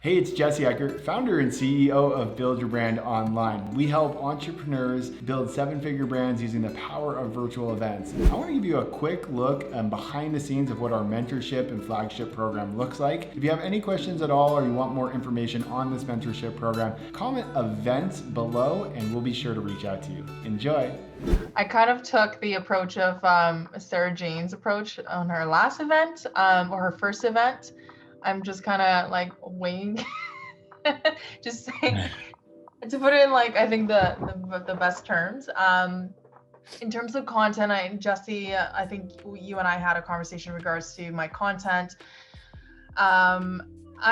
Hey, it's Jesse Eker, founder and CEO of Build Your Brand Online. We help entrepreneurs build seven-figure brands using the power of virtual events. I want to give you a quick look behind the scenes of what our mentorship and flagship program looks like. If you have any questions at all or you want more information on this mentorship program, comment events below and we'll be sure to reach out to you. Enjoy. I kind of took the approach of Sarah Jane's approach on her last event or her first event. I'm just kind of like winging, just saying, to put it in like I think the best terms. In terms of content, Jesse, I think you and I had a conversation in regards to my content. I'm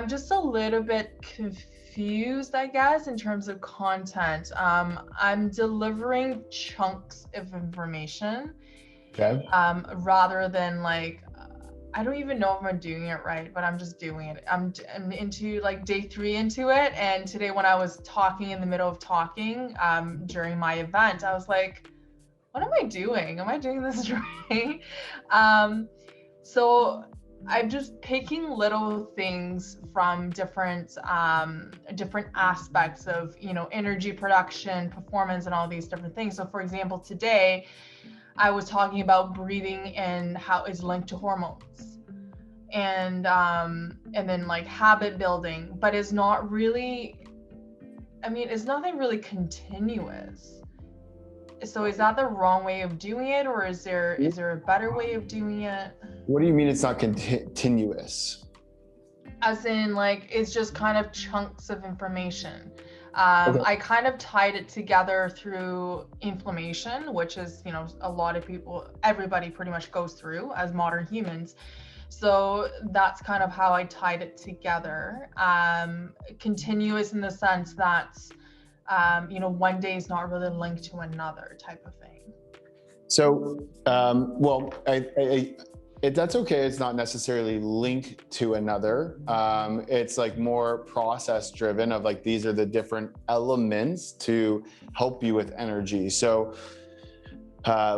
just a little bit confused, I guess, in terms of content. I'm delivering chunks of information, Okay. rather than like, I don't even know if I'm doing it right, but I'm just doing it. I'm into like day 3 into it. And today when I was talking in the middle of talking during my event, I was like, what am I doing? Am I doing this right? So I'm just picking little things from different aspects of, energy production, performance, and all these different things. So for example, today I was talking about breathing and how it's linked to hormones, and then like habit building, but it's not really, it's nothing really continuous. So is that the wrong way of doing it, or is there a better way of doing it? What do you mean it's not continuous? As in, like, it's just kind of chunks of information. Okay. I kind of tied it together through inflammation, which is, a lot of people, everybody pretty much goes through as modern humans. So that's kind of how I tied it together. Continuous in the sense that, one day is not really linked to another type of thing. So, that's okay. It's not necessarily linked to another. It's like more process driven of like, these are the different elements to help you with energy. So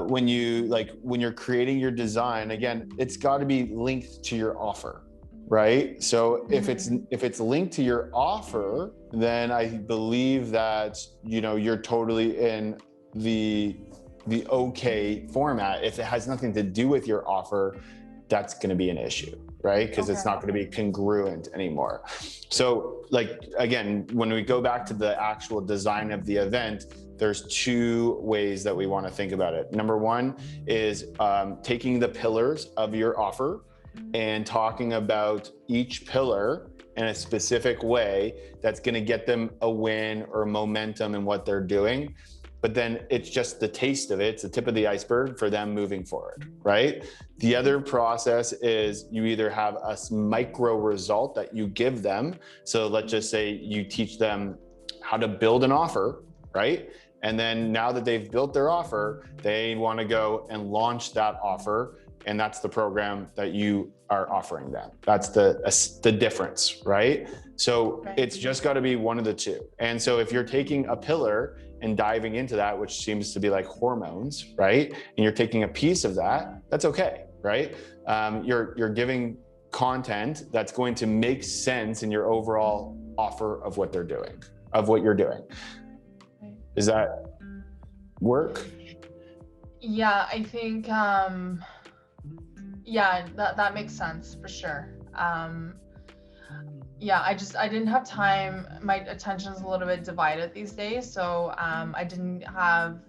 when you're creating your design, again, it's got to be linked to your offer, right? So if it's linked to your offer, then I believe that, you're totally in the okay format. If it has nothing to do with your offer, that's going to be an issue, right? Because it's not going to be congruent anymore. So like, again, when we go back to the actual design of the event, there's 2 ways that we want to think about it. Number 1 is taking the pillars of your offer and talking about each pillar in a specific way that's going to get them a win or momentum in what they're doing. But then it's just the taste of it. It's the tip of the iceberg for them moving forward, right? The other process is you either have a micro result that you give them. So let's just say you teach them how to build an offer, right? And then now that they've built their offer, they want to go and launch that offer. And that's the program that you are offering them. That's the difference, right? So it's just got to be one of the 2. And so if you're taking a pillar and diving into that, which seems to be like hormones, right? And you're taking a piece of that, that's okay, right? You're giving content that's going to make sense in your overall offer of what they're doing, of what you're doing. Does that work? Yeah, I think, that makes sense for sure. I didn't have time. My attention is a little bit divided these days. So I didn't have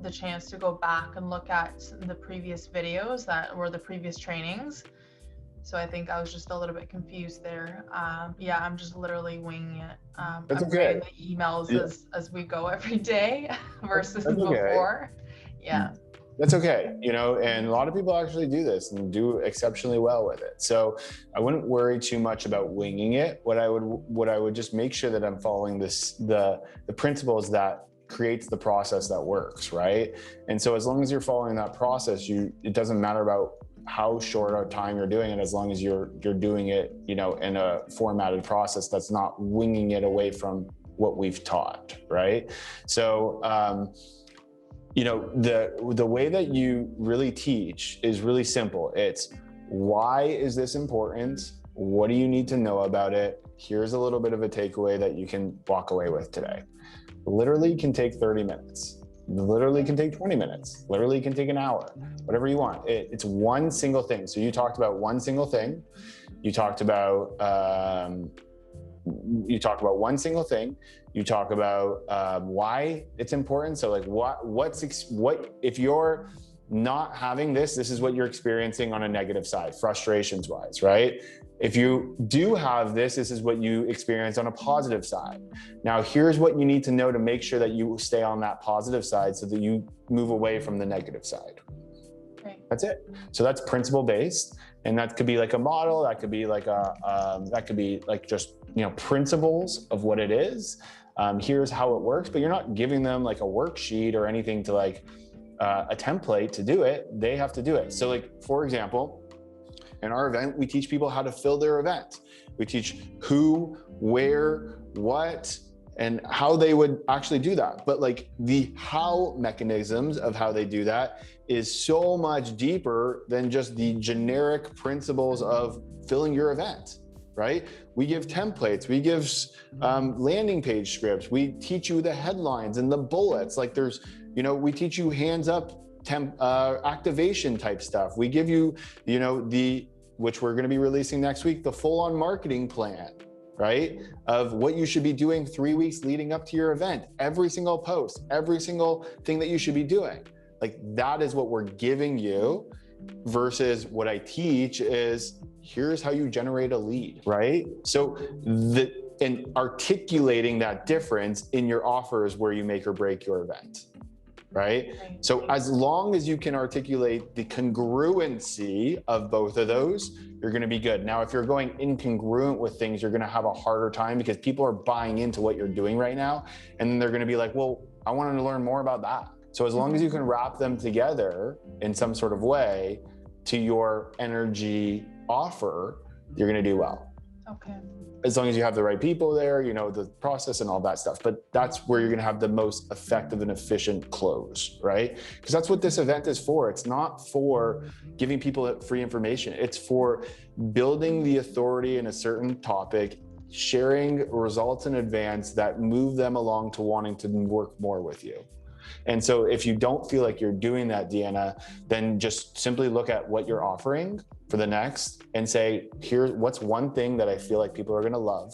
the chance to go back and look at the previous videos that were the previous trainings. So I think I was just a little bit confused there. I'm just literally winging it. That's I'm okay. writing the emails as we go every day versus That's okay. before. Yeah. That's okay, and a lot of people actually do this and do exceptionally well with it. So I wouldn't worry too much about winging it. What I would just make sure that I'm following the principles that creates the process that works, right? And so as long as you're following that process, it doesn't matter about how short a time you're doing it, as long as you're doing it, in a formatted process that's not winging it away from what we've taught, right? So, the way that you really teach is really simple. It's, why is this important? what do you need to know about it? Here's a little bit of a takeaway that you can walk away with today. Literally can take 30 minutes. Literally can take 20 minutes. Literally can take an hour, whatever you want. It's one single thing. So you talked about one single thing. You talked about one single thing. You talk about why it's important. So like what if you're not having this is what you're experiencing on a negative side, frustrations wise, right? If you do have this is what you experience on a positive side. Now, here's what you need to know to make sure that you stay on that positive side so that you move away from the negative side. Right. That's it. So that's principle based. And that could be like a model. That could be like just, principles of what it is. Here's how it works, but you're not giving them like a worksheet or anything to like a template to do it. They have to do it. So like, for example, in our event, we teach people how to fill their event. We teach who, where, what, and how they would actually do that. But like the how mechanisms of how they do that is so much deeper than just the generic principles of filling your event, right? We give templates, we give landing page scripts, we teach you the headlines and the bullets. Like there's, we teach you hands up activation type stuff. We give you, which we're going to be releasing next week, the full on marketing plan, right? Of what you should be doing 3 weeks leading up to your event, every single post, every single thing that you should be doing. Like that is what we're giving you versus what I teach is here's how you generate a lead, right? So and articulating that difference in your offer is where you make or break your event. Right? So as long as you can articulate the congruency of both of those, you're going to be good. Now, if you're going incongruent with things, you're going to have a harder time because people are buying into what you're doing right now. And then they're going to be like, well, I wanted to learn more about that. So as long as you can wrap them together in some sort of way to your energy offer, you're going to do well. Okay. As long as you have the right people there, the process and all that stuff. But that's where you're going to have the most effective and efficient close, right? Because that's what this event is for. It's not for giving people free information. It's for building the authority in a certain topic, sharing results in advance that move them along to wanting to work more with you. And so if you don't feel like you're doing that, Deanna, then just simply look at what you're offering for the next and say, here's what's one thing that I feel like people are going to love.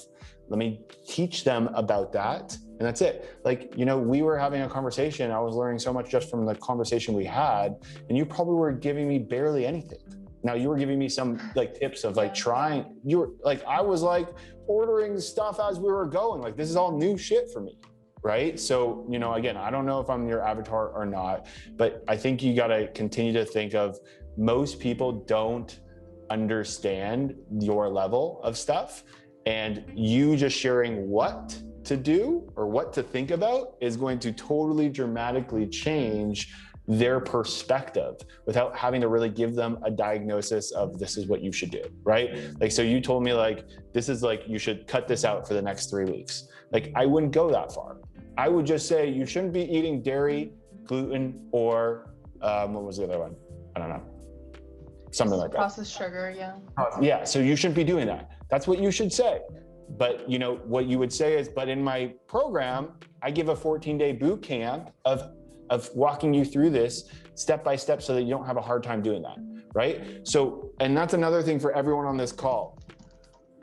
Let me teach them about that. And that's it. Like, we were having a conversation. I was learning so much just from the conversation we had, and you probably were giving me barely anything. Now you were giving me some like tips of like trying, you were like, I was like ordering stuff as we were going. Like, this is all new shit for me. Right? So, again, I don't know if I'm your avatar or not, but I think you got to continue to think of most people don't understand your level of stuff, and you just sharing what to do or what to think about is going to totally dramatically change their perspective without having to really give them a diagnosis of this is what you should do, right? Like, so you told me like, this is like, you should cut this out for the next 3 weeks. Like, I wouldn't go that far. I would just say you shouldn't be eating dairy, gluten, or what was the other one? I don't know. Something like that. Processed sugar, yeah. Yeah, so you shouldn't be doing that. That's what you should say. But what you would say is, but in my program, I give a 14-day boot camp of walking you through this step by step so that you don't have a hard time doing that, right? So, and that's another thing for everyone on this call.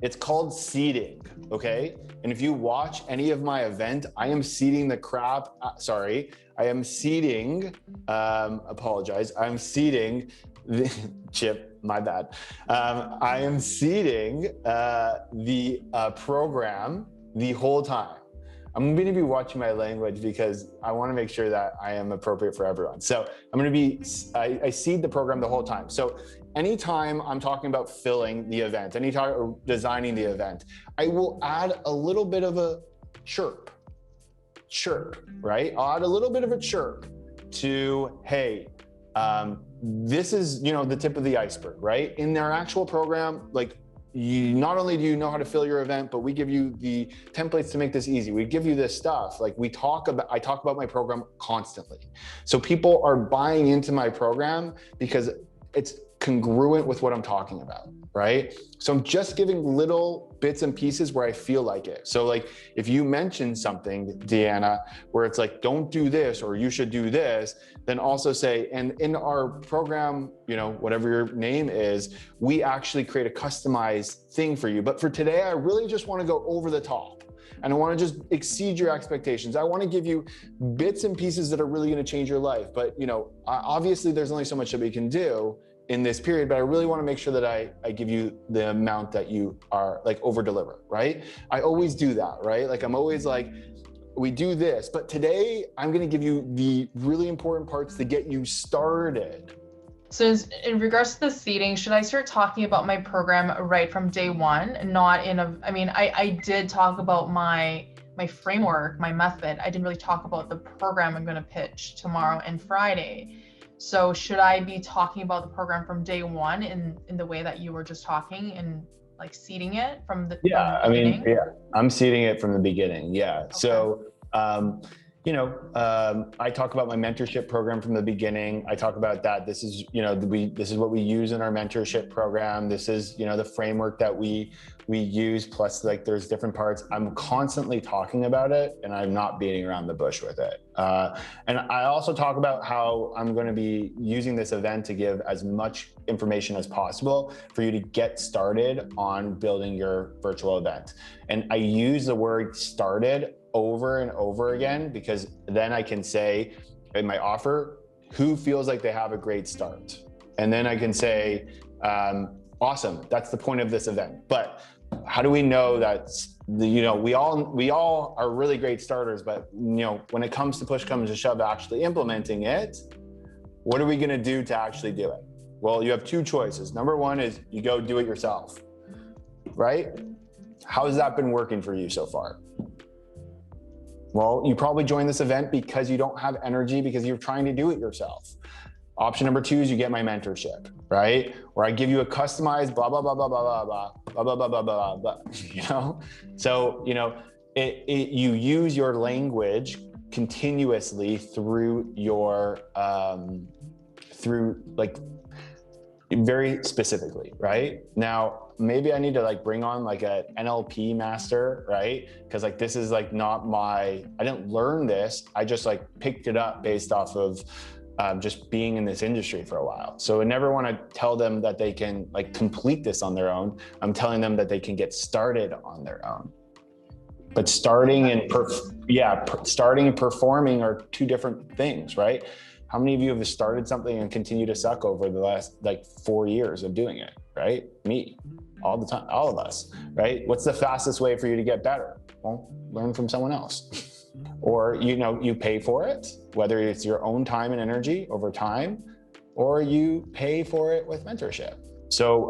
It's called seeding, okay? And if you watch any of my event, I am seeding the crap, I am seeding, I'm seeding the Chip, my bad. I am seeding the program the whole time. I'm going to be watching my language because I want to make sure that I am appropriate for everyone. So I'm going to be, I seed the program the whole time. So anytime I'm talking about filling the event, anytime or designing the event, I will add a little bit of a chirp, right? I'll add a little bit of a chirp to, hey, this is, the tip of the iceberg, right? In their actual program, like, you not only do you know how to fill your event, but we give you the templates to make this easy. We give you this stuff. Like I talk about my program constantly. So people are buying into my program because it's congruent with what I'm talking about, right? So I'm just giving little bits and pieces where I feel like it. So like if you mention something, Deanna, where it's like, don't do this, or you should do this, then also say, and in our program, you know, whatever your name is, we actually create a customized thing for you. But for today, I really just want to go over the top. And I want to just exceed your expectations. I want to give you bits and pieces that are really going to change your life. But, you know, obviously there's only so much that we can do in this period, but I really want to make sure that I give you the amount that you are like over deliver, right? I always do that, right? Like I'm always like, we do this, but today I'm going to give you the really important parts to get you started. So in regards to the seating, should I start talking about my program right from day one? Not in a, I mean, I did talk about my framework, my method. I didn't really talk about the program I'm going to pitch tomorrow and Friday. So should I be talking about the program from day one in the way that you were just talking, and like seeding it from the beginning? I mean, I'm seeding it from the beginning. Yeah. Okay. So, you know, I talk about my mentorship program from the beginning. I talk about that. This is, you know, this is what we use in our mentorship program. This is, you know, the framework that we use, plus like there's different parts. I'm constantly talking about it, and I'm not beating around the bush with it. And I also talk about how I'm going to be using this event to give as much information as possible for you to get started on building your virtual event. And I use the word started over and over again, because then I can say in my offer, who feels like they have a great start? And then I can say, awesome, that's the point of this event. But how do we know that, you know, we all are really great starters, but, you know, when it comes to push comes to shove actually implementing it, what are we going to do to actually do it? Well, you have two choices. Number one is you go do it yourself, right? How has that been working for you so far? Well, you probably joined this event because you don't have energy, because you're trying to do it yourself. Option number two is you get my mentorship, right? Where I give you a customized blah, blah, blah, blah, blah, blah, blah, blah, blah, blah, blah, blah, blah, you know? So, you know, you use your language continuously through your, through like, very specifically, right? Now, maybe I need to like bring on like a NLP master, right? Because like this is like not I didn't learn this. I just like picked it up based off of just being in this industry for a while. So I never want to tell them that they can like complete this on their own. I'm telling them that they can get started on their own. But starting and starting and performing are two different things, right? How many of you have started something and continue to suck over the last like 4 years of doing it, right? Me, all the time, all of us, right? What's the fastest way for you to get better? Well, learn from someone else. Or, you know, you pay for it, whether it's your own time and energy over time, or you pay for it with mentorship. So,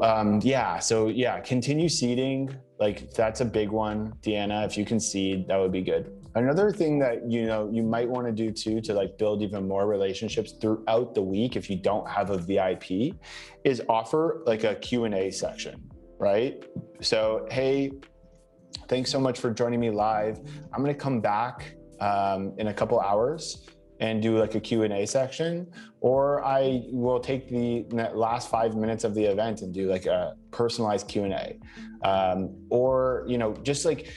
continue seeding. Like that's a big one, Deanna. If you can seed, that would be good. Another thing that, you know, you might want to do too, to like build even more relationships throughout the week, if you don't have a VIP, is offer like a Q&A section, right? So, hey, thanks so much for joining me live. I'm going to come back in a couple hours and do like a Q&A section, or I will take the last 5 minutes of the event and do like a personalized Q&A. Or, you know, just like,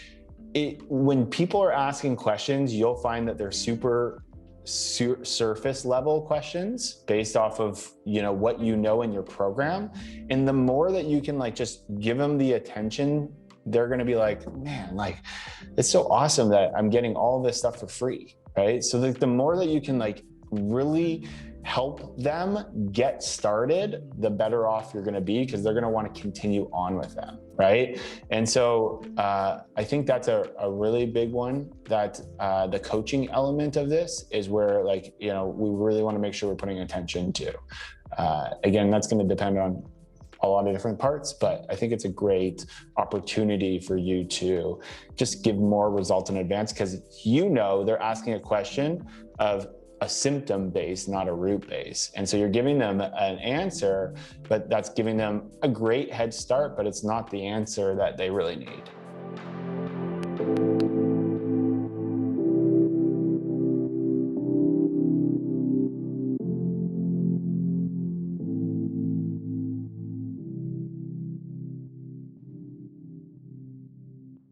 when people are asking questions, you'll find that they're super surface level questions based off of, you know, what you know in your program. And the more that you can like just give them the attention, they're going to be like, man, like it's so awesome that I'm getting all this stuff for free, right? So the more that you can like really help them get started, the better off you're going to be, because they're going to want to continue on with them, right? And so I think that's a really big one, that the coaching element of this is where, like, you know, we really want to make sure we're putting attention to. Again, that's going to depend on a lot of different parts, but I think it's a great opportunity for you to just give more results in advance, because you know they're asking a question of a symptom base, not a root base. And so you're giving them an answer, but that's giving them a great head start, but it's not the answer that they really need.